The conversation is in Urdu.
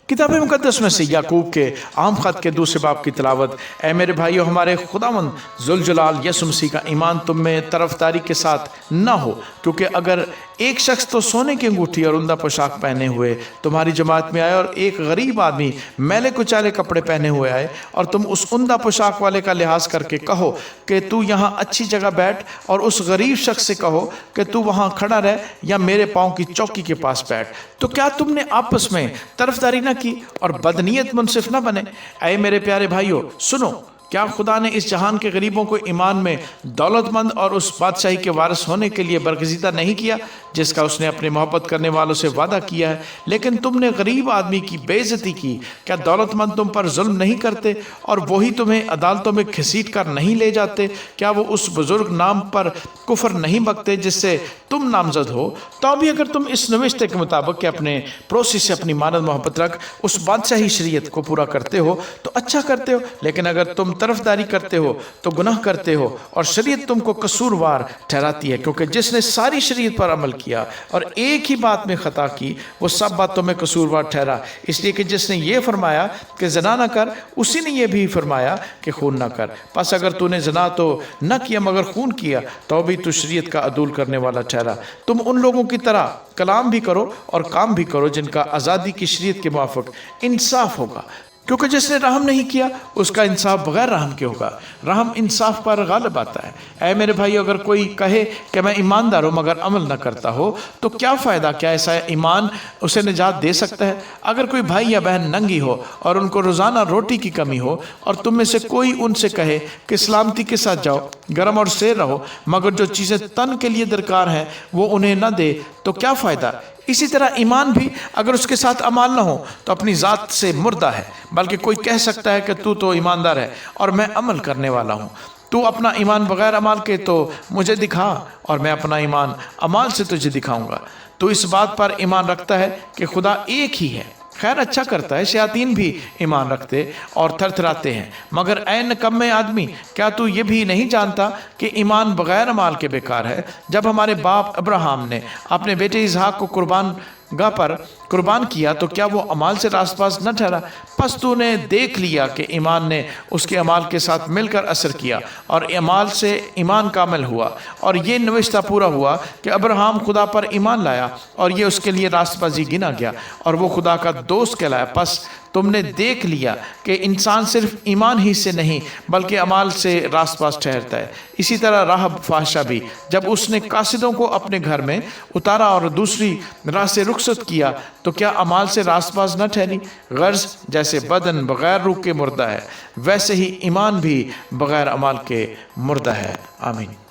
کتاب مقدس میں سے یعقوب کے عام خط کے دوسرے باب کی تلاوت۔ اے میرے بھائیو، ہمارے خداوند ذوالجلال یسوع مسیح کا ایمان تم میں طرفداری کے ساتھ نہ ہو، کیونکہ اگر ایک شخص تو سونے کی انگوٹھی اور عمدہ پوشاک پہنے ہوئے تمہاری جماعت میں آئے اور ایک غریب آدمی میلے کچالے کپڑے پہنے ہوئے آئے اور تم اس عمدہ پوشاک والے کا لحاظ کر کے کہو کہ تو یہاں اچھی جگہ بیٹھ، اور اس غریب شخص سے کہو کہ تو وہاں کھڑا رہ یا میرے پاؤں کی چوکی کے پاس بیٹھ، تو کیا تم نے آپس میں طرفداری نہ کی اور بدنیت منصف نہ بنے؟ اے میرے پیارے بھائیو، سنو، کیا خدا نے اس جہان کے غریبوں کو ایمان میں دولت مند اور اس بادشاہی کے وارث ہونے کے لیے برگزیدہ نہیں کیا جس کا اس نے اپنے محبت کرنے والوں سے وعدہ کیا ہے؟ لیکن تم نے غریب آدمی کی بے عزتی کی۔ کیا دولت مند تم پر ظلم نہیں کرتے اور وہی تمہیں عدالتوں میں گھسیٹ کر نہیں لے جاتے؟ کیا وہ اس بزرگ نام پر کفر نہیں بکتے جس سے تم نامزد ہو؟ تو بھی اگر تم اس نوشتے کے مطابق کہ اپنے پڑوسی سے اپنی مانند محبت رکھ اس بادشاہی شریعت کو پورا کرتے ہو تو اچھا کرتے ہو، لیکن اگر تم طرفداری کرتے ہو تو گناہ کرتے ہو اور شریعت تم کو قصوروار ٹھہراتی ہے، کیونکہ جس نے ساری شریعت پر عمل کیا اور ایک ہی بات میں خطا کی وہ سب باتوں میں قصوروار ٹھہرا، اس لیے کہ جس نے یہ فرمایا کہ زنا نہ کر اسی نے یہ بھی فرمایا کہ خون نہ کر۔ پس اگر تو نے زنا تو نہ کیا مگر خون کیا تو بھی تو شریعت کا عدول کرنے والا ٹھہرا۔ تم ان لوگوں کی طرح کلام بھی کرو اور کام بھی کرو جن کا آزادی کی شریعت کے موافق انصاف ہوگا، کیونکہ جس نے رحم نہیں کیا اس کا انصاف بغیر رحم کے ہوگا۔ رحم انصاف پر غالب آتا ہے۔ اے میرے بھائی، اگر کوئی کہے کہ میں ایماندار ہوں مگر عمل نہ کرتا ہو تو کیا فائدہ؟ کیا ایسا ایمان اسے نجات دے سکتا ہے؟ اگر کوئی بھائی یا بہن ننگی ہو اور ان کو روزانہ روٹی کی کمی ہو اور تم میں سے کوئی ان سے کہے کہ سلامتی کے ساتھ جاؤ، گرم اور سیر رہو، مگر جو چیزیں تن کے لیے درکار ہیں وہ انہیں نہ دے تو کیا فائدہ؟ اسی طرح ایمان بھی اگر اس کے ساتھ عمل نہ ہو تو اپنی ذات سے مردہ ہے، بلکہ کوئی کہہ سکتا ہے کہ تو ایماندار ہے اور میں عمل کرنے والا ہوں۔ تو اپنا ایمان بغیر عمل کے تو مجھے دکھا اور میں اپنا ایمان عمل سے تجھے دکھاؤں گا۔ تو اس بات پر ایمان رکھتا ہے کہ خدا ایک ہی ہے۔ خیر اچھا کرتا ہے، شیاطین بھی ایمان رکھتے اور تھر تھراتے ہیں۔ مگر اے نکمے آدمی، کیا تو یہ بھی نہیں جانتا کہ ایمان بغیر عمل کے بیکار ہے؟ جب ہمارے باپ ابراہیم نے اپنے بیٹے اسحاق کو قربان گاہ پر قربان کیا تو کیا وہ عمل سے راست باز نہ ٹھہرا؟ پس تو نے دیکھ لیا کہ ایمان نے اس کے عمل کے ساتھ مل کر اثر کیا اور عمل سے ایمان کامل ہوا، اور یہ نوشتہ پورا ہوا کہ ابراہیم خدا پر ایمان لایا اور یہ اس کے لیے راست بازی گنا گیا اور وہ خدا کا دوست کہلایا۔ پس تم نے دیکھ لیا کہ انسان صرف ایمان ہی سے نہیں بلکہ عمل سے راست باز ٹھہرتا ہے۔ اسی طرح راہب فاحشہ بھی، جب اس نے قاصدوں کو اپنے گھر میں اتارا اور دوسری راہ سے رخصت کیا تو کیا عمل سے راست باز نہ ٹھہری؟ غرض جیسے بدن بغیر روح کے مردہ ہے، ویسے ہی ایمان بھی بغیر عمل کے مردہ ہے۔ آمین۔